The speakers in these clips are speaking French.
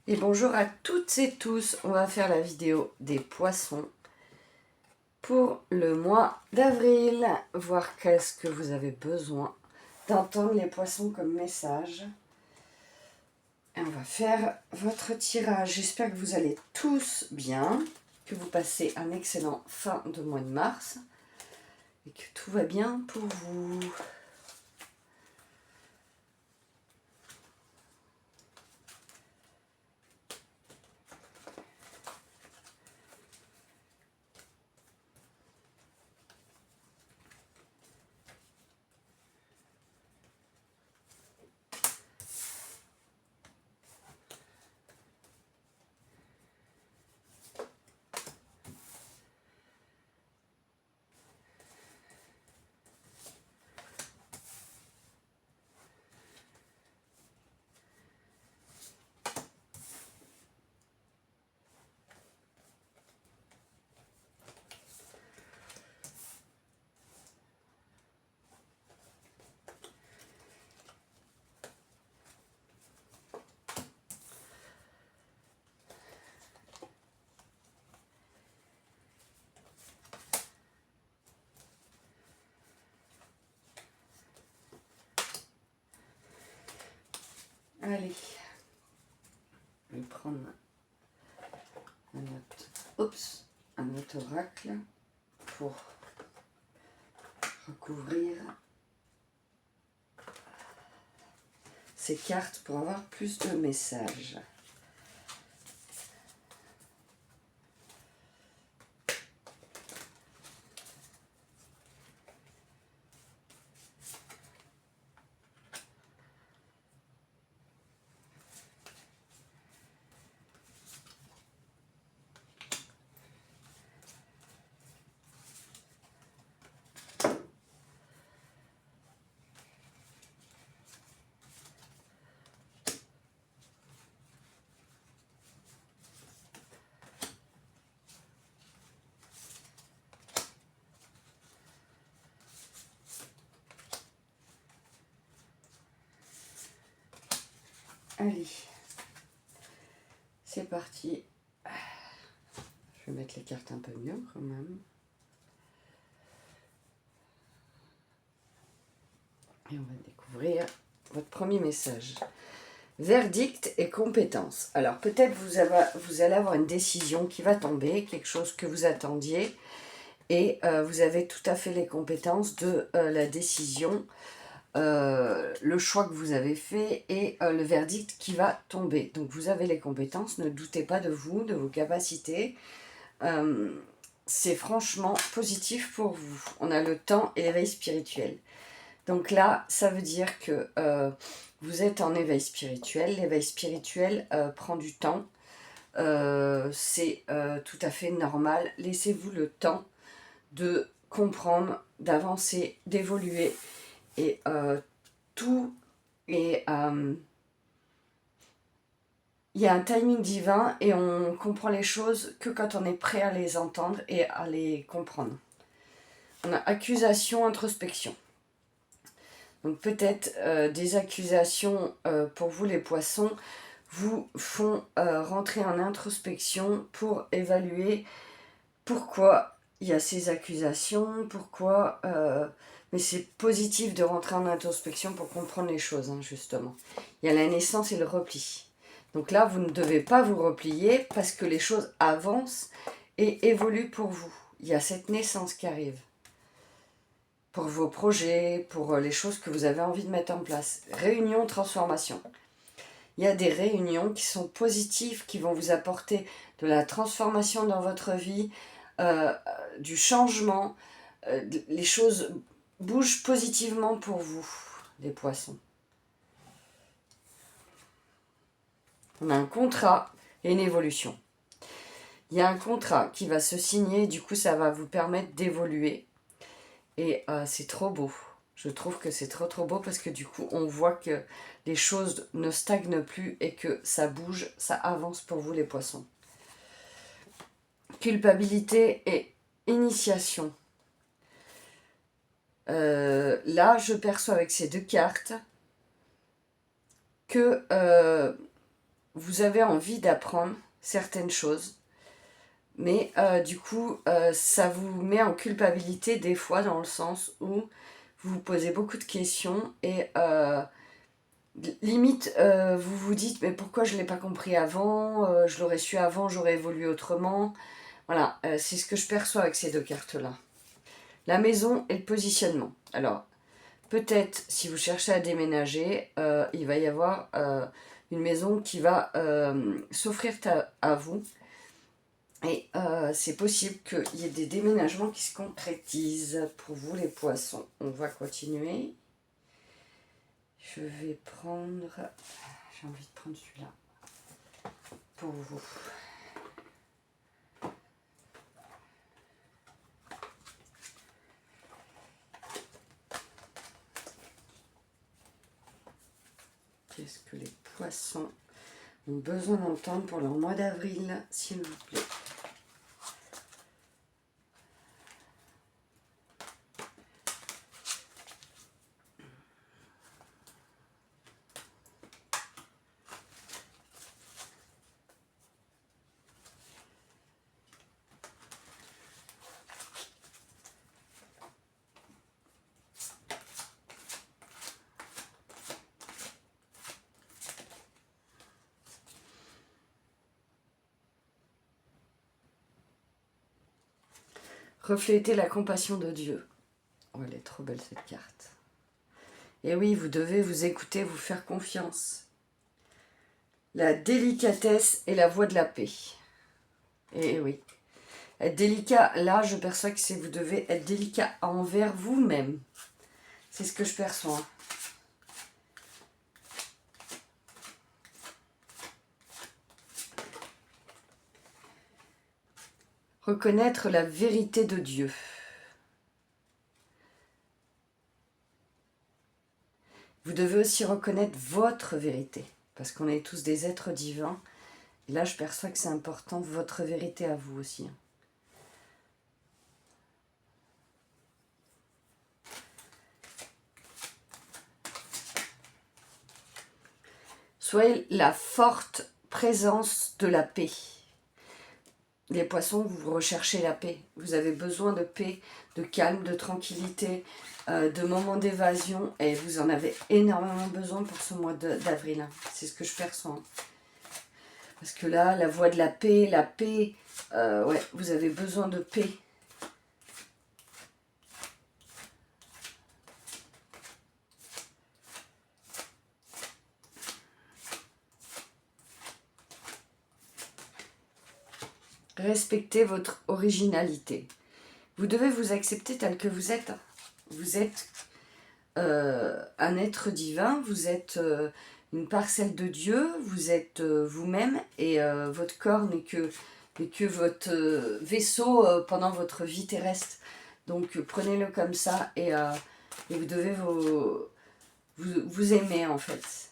Et bonjour à toutes et tous, on va faire la vidéo des poissons pour le mois d'avril, voir qu'est-ce que vous avez besoin d'entendre les poissons comme message. Et on va faire votre tirage. J'espère que vous allez tous bien, que vous passez un excellent fin de mois de mars et que tout va bien pour vous. Allez, je vais prendre un autre oracle pour recouvrir ces cartes pour avoir plus de messages. Allez, c'est parti. Je vais mettre les cartes un peu mieux quand même. Et on va découvrir votre premier message. Verdict et compétence. Alors peut-être vous allez avoir une décision qui va tomber, quelque chose que vous attendiez, et vous avez tout à fait les compétences de la décision, le choix que vous avez fait et le verdict qui va tomber. Donc vous avez les compétences, ne doutez pas de vous, de vos capacités. C'est franchement positif pour vous. On a le temps et l'éveil spirituel. Donc là, ça veut dire que vous êtes en éveil spirituel. L'éveil spirituel prend du temps. C'est tout à fait normal. Laissez-vous le temps de comprendre, d'avancer, d'évoluer. Et tout est... il y a un timing divin et on comprend les choses que quand on est prêt à les entendre et à les comprendre. On a accusation, introspection. Donc peut-être des accusations pour vous les poissons vous font rentrer en introspection pour évaluer pourquoi il y a ces accusations, pourquoi... mais c'est positif de rentrer en introspection pour comprendre les choses, hein, justement. Il y a la naissance et le repli. Donc là, vous ne devez pas vous replier parce que les choses avancent et évoluent pour vous. Il y a cette naissance qui arrive. Pour vos projets, pour les choses que vous avez envie de mettre en place. Réunion, transformation. Il y a des réunions qui sont positives, qui vont vous apporter de la transformation dans votre vie, du changement. Les choses bougent positivement pour vous, les poissons. On a un contrat et une évolution. Il y a un contrat qui va se signer, du coup ça va vous permettre d'évoluer. Et c'est trop beau. Je trouve que c'est trop beau parce que du coup on voit que les choses ne stagnent plus et que ça bouge, ça avance pour vous les poissons. Culpabilité et initiation. Là je perçois avec ces deux cartes que vous avez envie d'apprendre certaines choses, mais du coup, ça vous met en culpabilité des fois dans le sens où vous vous posez beaucoup de questions et limite, vous vous dites mais pourquoi je ne l'ai pas compris avant, je l'aurais su avant, j'aurais évolué autrement. Voilà, c'est ce que je perçois avec ces deux cartes-là. La maison et le positionnement. Alors, peut-être si vous cherchez à déménager, il va y avoir une maison qui va s'offrir à vous. Et c'est possible qu'il y ait des déménagements qui se concrétisent pour vous les poissons. On va continuer. Je vais prendre... J'ai envie de prendre celui-là pour vous. Qu'est-ce que les poissons ont besoin d'entendre pour leur mois d'avril, s'il vous plaît? Refléter la compassion de Dieu. Oh, elle est trop belle cette carte. Et oui, vous devez vous écouter, vous faire confiance. La délicatesse et la voie de la paix. Et oui. Être délicat, là je perçois que c'est vous devez être délicat envers vous-même. C'est ce que je perçois. Reconnaître la vérité de Dieu. Vous devez aussi reconnaître votre vérité, parce qu'on est tous des êtres divins. Et là, je perçois que c'est important, votre vérité à vous aussi. Soyez la forte présence de la paix. Les poissons, vous recherchez la paix. Vous avez besoin de paix, de calme, de tranquillité, de moments d'évasion. Et vous en avez énormément besoin pour ce mois d'avril. C'est ce que je perçois. Parce que là, la voie de la paix, ouais, vous avez besoin de paix. Respectez votre originalité. Vous devez vous accepter tel que vous êtes. Vous êtes un être divin, vous êtes une parcelle de Dieu, vous êtes vous-même et votre corps n'est que votre vaisseau pendant votre vie terrestre. Donc prenez-le comme ça et vous devez vous aimer en fait.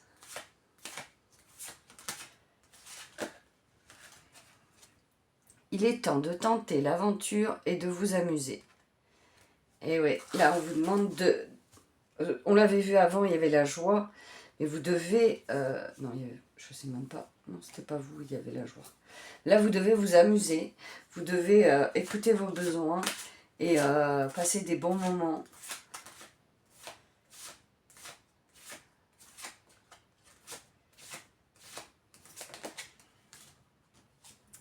Il est temps de tenter l'aventure et de vous amuser. Et ouais, là on vous demande de... On l'avait vu avant, il y avait la joie, mais vous devez... non, je sais même pas. Non, c'était pas vous, il y avait la joie. Là, vous devez vous amuser, vous devez écouter vos besoins et passer des bons moments.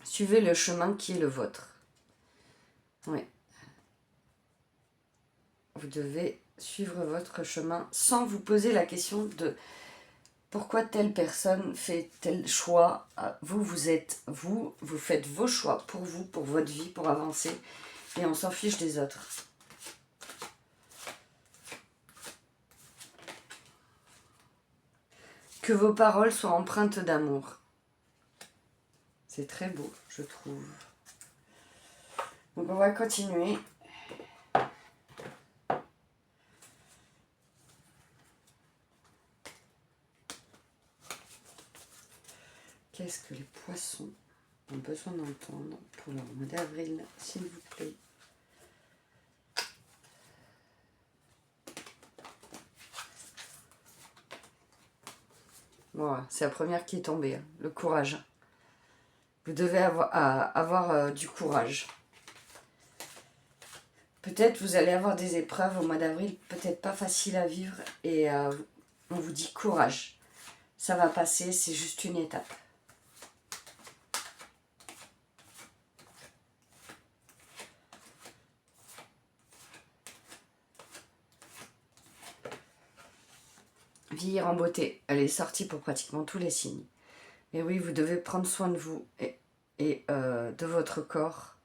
Suivez le chemin qui est le vôtre. Oui. Vous devez suivre votre chemin sans vous poser la question de pourquoi telle personne fait tel choix. Vous êtes vous faites vos choix pour vous, pour votre vie, pour avancer et on s'en fiche des autres. Que vos paroles soient empreintes d'amour. C'est très beau, je trouve. Donc on va continuer. Qu'est-ce que les poissons ont besoin d'entendre pour leur mois d'avril, s'il vous plaît? Voilà, c'est la première qui est tombée, hein, le courage. Vous devez avoir du courage. Peut-être vous allez avoir des épreuves au mois d'avril, peut-être pas faciles à vivre, et on vous dit courage. Ça va passer, c'est juste une étape. Vieillir en beauté, elle est sortie pour pratiquement tous les signes. Mais oui, vous devez prendre soin de vous et de votre corps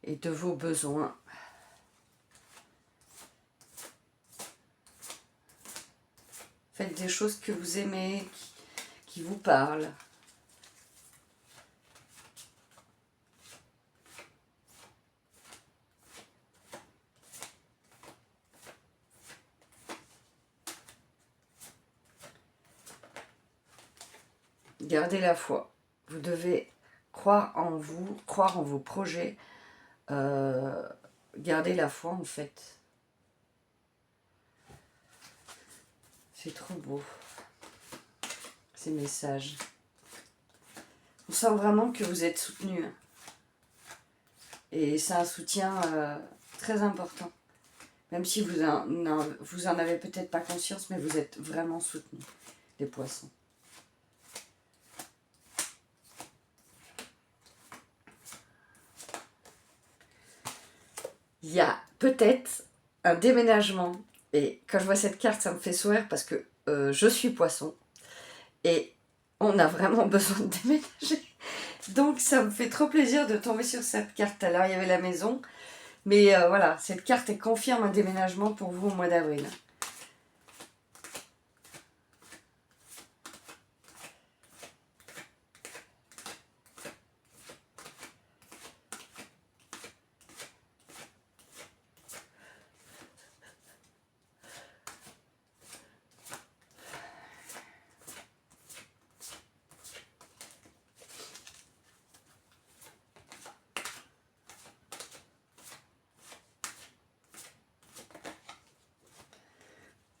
et de vos besoins. Faites des choses que vous aimez, qui vous parlent. Gardez la foi. Vous devez croire en vous, croire en vos projets. Gardez la foi en fait. C'est trop beau, ces messages. On sent vraiment que vous êtes soutenu. Et c'est un soutien très important. Même si vous en avez peut-être pas conscience, mais vous êtes vraiment soutenu, les poissons. Il y a peut-être un déménagement. Et quand je vois cette carte, ça me fait sourire parce que je suis poisson. Et on a vraiment besoin de déménager. Donc ça me fait trop plaisir de tomber sur cette carte. Alors il y avait la maison. Mais voilà, cette carte elle confirme un déménagement pour vous au mois d'avril.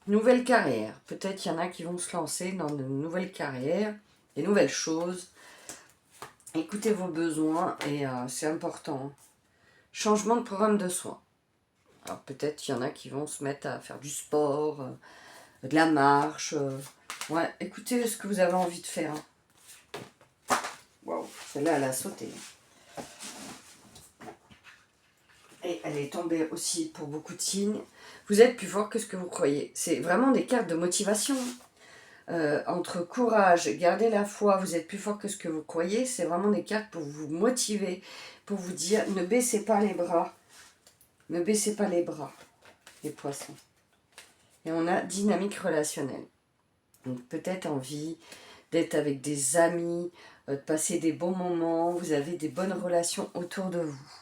Nouvelle carrière. Peut-être qu'il y en a qui vont se lancer dans de nouvelles carrières, des nouvelles choses. Écoutez vos besoins et c'est important. Changement de programme de soins. Alors peut-être qu'il y en a qui vont se mettre à faire du sport, de la marche. Ouais, écoutez ce que vous avez envie de faire. Waouh, celle-là elle a sauté. Et elle est tombée aussi pour beaucoup de signes. Vous êtes plus fort que ce que vous croyez. C'est vraiment des cartes de motivation. Entre courage, garder la foi, vous êtes plus fort que ce que vous croyez. C'est vraiment des cartes pour vous motiver, pour vous dire ne baissez pas les bras. Ne baissez pas les bras, les poissons. Et on a dynamique relationnelle. Donc peut-être envie d'être avec des amis, de passer des bons moments. Vous avez des bonnes relations autour de vous.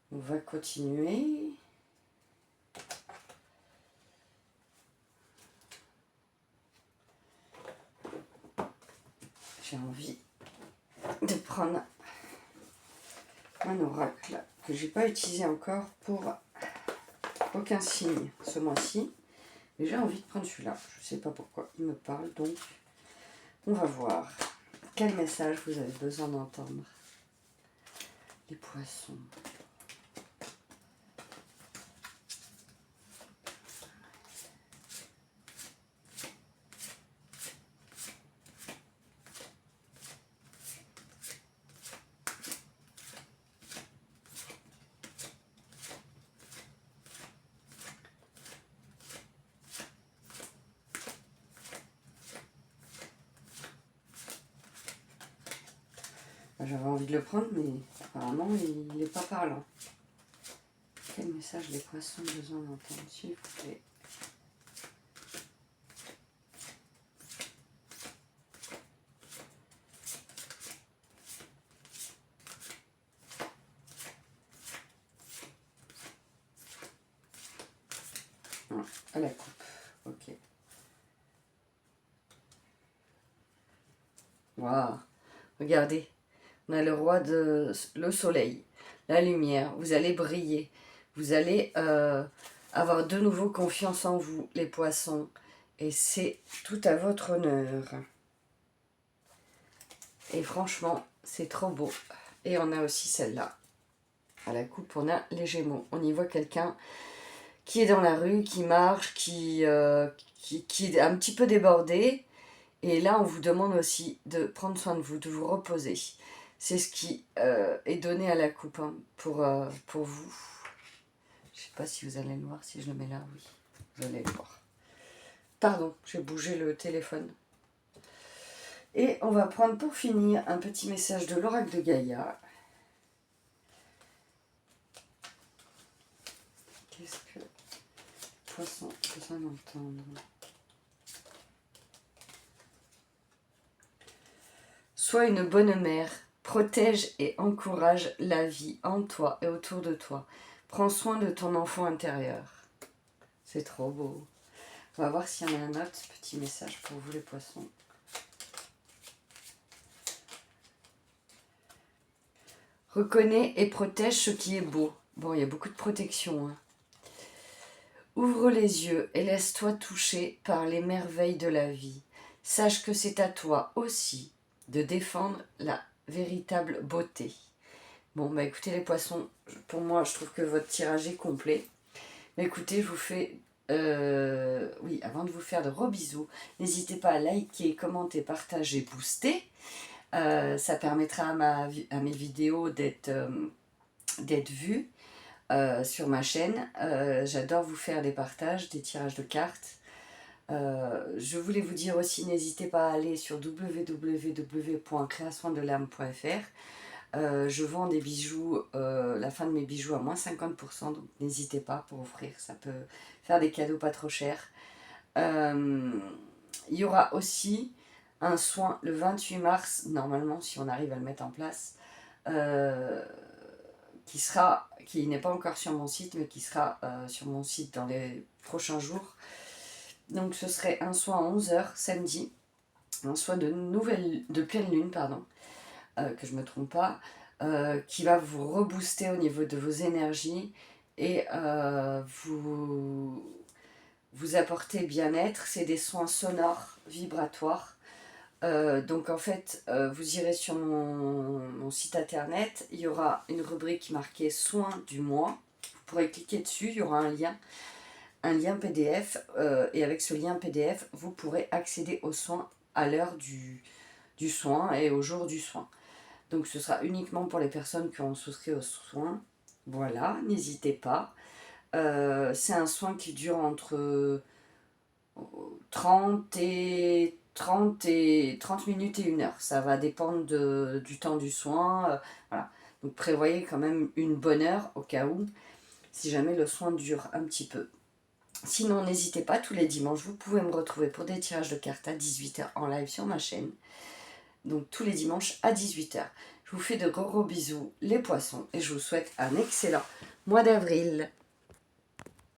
On va continuer. J'ai envie de prendre un oracle que je n'ai pas utilisé encore pour aucun signe ce mois-ci. Mais j'ai envie de prendre celui-là. Je ne sais pas pourquoi il me parle. Donc, on va voir quel message vous avez besoin d'entendre. Les poissons. J'avais envie de le prendre, mais apparemment, il n'est pas parlant. Quel message les poissons ont besoin d'entendre, s'il vous plaît? À la coupe, ok. Waouh, regardez, on a le roi de le soleil, la lumière, vous allez briller, vous allez avoir de nouveau confiance en vous, les poissons. Et c'est tout à votre honneur. Et franchement, c'est trop beau. Et on a aussi celle-là. À la coupe, on a les Gémeaux. On y voit quelqu'un qui est dans la rue, qui marche, qui est un petit peu débordé. Et là, on vous demande aussi de prendre soin de vous, de vous reposer. C'est ce qui est donné à la coupe hein, pour vous. Je ne sais pas si vous allez le voir, si je le mets là, oui. Vous allez le voir. Pardon, j'ai bougé le téléphone. Et on va prendre pour finir un petit message de l'oracle de Gaïa. Qu'est-ce que Poisson a besoin d'entendre? Sois une bonne mère, protège et encourage la vie en toi et autour de toi. Prends soin de ton enfant intérieur. C'est trop beau. On va voir s'il y en a un autre petit message pour vous les poissons. Reconnais et protège ce qui est beau. Bon, il y a beaucoup de protection. Hein. Ouvre les yeux et laisse-toi toucher par les merveilles de la vie. Sache que c'est à toi aussi de défendre la véritable beauté. Bon, bah écoutez les poissons, pour moi, je trouve que votre tirage est complet. Mais écoutez, je vous fais... oui, avant de vous faire de gros bisous, n'hésitez pas à liker, commenter, partager, booster. Ça permettra à mes vidéos d'être vues sur ma chaîne. J'adore vous faire des partages, des tirages de cartes. Je voulais vous dire aussi, n'hésitez pas à aller sur www.créationdelame.fr. Je vends des bijoux, la fin de mes bijoux à moins 50%, donc n'hésitez pas pour offrir, ça peut faire des cadeaux pas trop chers. Il y aura aussi un soin le 28 mars, normalement si on arrive à le mettre en place, qui n'est pas encore sur mon site, mais qui sera sur mon site dans les prochains jours. Donc ce serait un soin à 11h samedi, un soin de pleine lune, pardon, que je ne me trompe pas, qui va vous rebooster au niveau de vos énergies et vous apporter bien-être. C'est des soins sonores, vibratoires. Donc en fait, vous irez sur mon site internet, il y aura une rubrique marquée soins du mois. Vous pourrez cliquer dessus, il y aura un lien PDF, et avec ce lien PDF, vous pourrez accéder aux soins à l'heure du soin et au jour du soin. Donc ce sera uniquement pour les personnes qui ont souscrit aux soins. Voilà, n'hésitez pas. C'est un soin qui dure entre 30 minutes et 1 heure. Ça va dépendre du temps du soin. Voilà. Donc prévoyez quand même une bonne heure au cas où, si jamais le soin dure un petit peu. Sinon, n'hésitez pas, tous les dimanches, vous pouvez me retrouver pour des tirages de cartes à 18h en live sur ma chaîne. Donc tous les dimanches à 18h. Je vous fais de gros bisous les poissons et je vous souhaite un excellent mois d'avril.